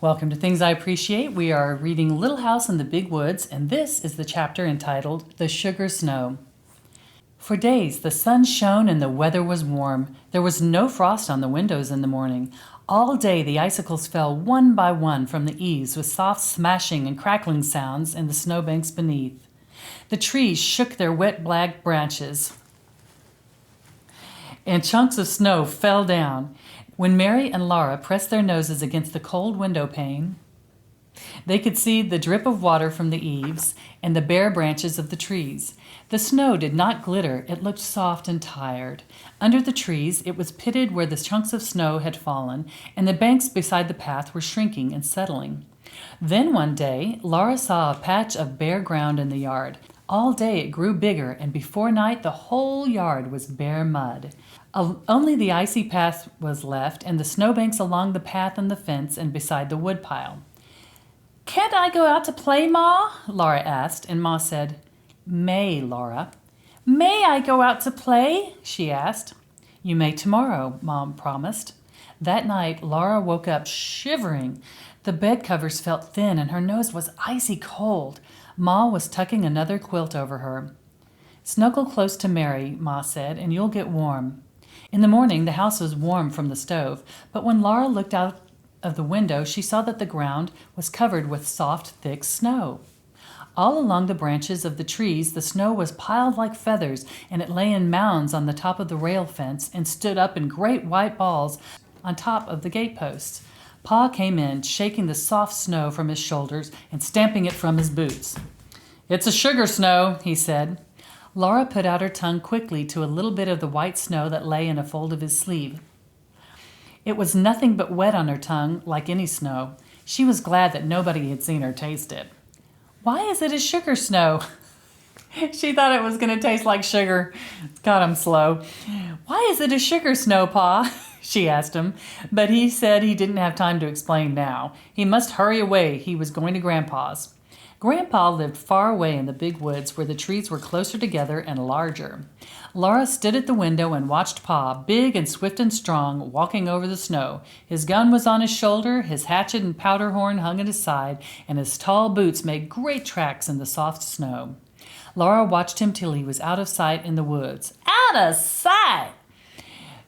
Welcome to Things I Appreciate. We are reading Little House in the Big Woods, and this is the chapter entitled The Sugar Snow. For days the sun shone and the weather was warm. There was no frost on the windows in the morning. All day the icicles fell one by one from the eaves with soft smashing and crackling sounds in the snowbanks beneath. The trees shook their wet black branches, and chunks of snow fell down. When Mary and Laura pressed their noses against the cold window pane, they could see the drip of water from the eaves and the bare branches of the trees. The snow did not glitter. It looked soft and tired. Under the trees, it was pitted where the chunks of snow had fallen, and the banks beside the path were shrinking and settling. Then one day, Laura saw a patch of bare ground in the yard. All day it grew bigger, and before night the whole yard was bare mud. Only the icy path was left, and the snowbanks along the path and the fence and beside the woodpile. "Can't I go out to play, Ma?" Laura asked, and Ma said, "May, Laura." "May I go out to play?" she asked. "You may tomorrow," Mom promised. That night, Laura woke up shivering. The bed covers felt thin, and her nose was icy cold. Ma was tucking another quilt over her. "Snuggle close to Mary," Ma said, "and you'll get warm." In the morning, the house was warm from the stove, but when Laura looked out of the window, she saw that the ground was covered with soft, thick snow. All along the branches of the trees, the snow was piled like feathers, and it lay in mounds on the top of the rail fence and stood up in great white balls on top of the gateposts. Pa came in, shaking the soft snow from his shoulders and stamping it from his boots. "It's a sugar snow," he said. Laura put out her tongue quickly to a little bit of the white snow that lay in a fold of his sleeve. It was nothing but wet on her tongue, like any snow. She was glad that nobody had seen her taste it. "Why is it a sugar snow?" She thought it was going to taste like sugar. God, I'm slow. "Why is it a sugar snow, Pa?" she asked him, but he said he didn't have time to explain now. He must hurry away. He was going to Grandpa's. Grandpa lived far away in the big woods where the trees were closer together and larger. Laura stood at the window and watched Pa, big and swift and strong, walking over the snow. His gun was on his shoulder, his hatchet and powder horn hung at his side, and his tall boots made great tracks in the soft snow. Laura watched him till he was out of sight in the woods. Out of sight!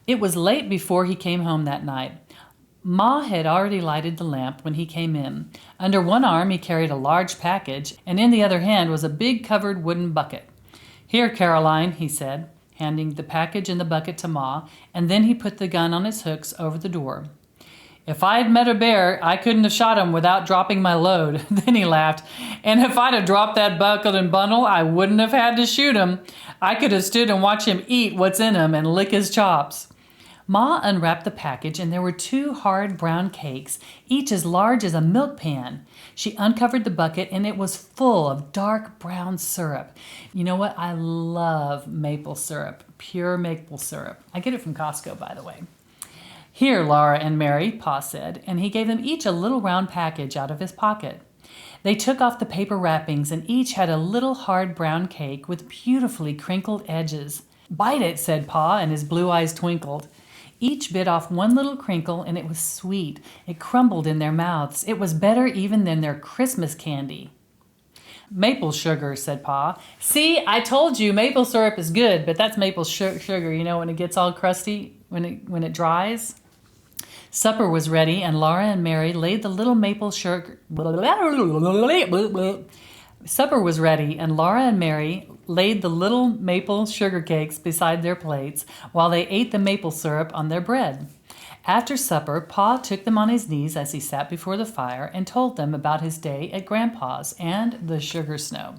It was late before he came home that night. Ma had already lighted the lamp when he came in. Under one arm he carried a large package, and in the other hand was a big covered wooden bucket. "Here, Caroline," he said, handing the package and the bucket to Ma, and then he put the gun on its hooks over the door. "If I had met a bear, I couldn't have shot him without dropping my load." Then he laughed. "And if I'd have dropped that bucket and bundle, I wouldn't have had to shoot him. I could have stood and watched him eat what's in him and lick his chops." Ma unwrapped the package, and there were 2 hard brown cakes, each as large as a milk pan. She uncovered the bucket, and it was full of dark brown syrup. You know what? I love maple syrup, pure maple syrup. I get it from Costco, by the way. "Here, Laura and Mary," Pa said, and he gave them each a little round package out of his pocket. They took off the paper wrappings, and each had a little hard brown cake with beautifully crinkled edges. "Bite it," said Pa, and his blue eyes twinkled. Each bit off one little crinkle, and it was sweet. It crumbled in their mouths. It was better even than their Christmas candy. "Maple sugar," said Pa. "See, I told you maple syrup is good, but that's maple sugar, you know, when it gets all crusty, when it dries." Supper was ready, and Laura and Mary laid the little maple sugar... Supper was ready, and Laura and Mary laid the little maple sugar cakes beside their plates while they ate the maple syrup on their bread. After supper, Pa took them on his knees as he sat before the fire and told them about his day at Grandpa's and the sugar snow.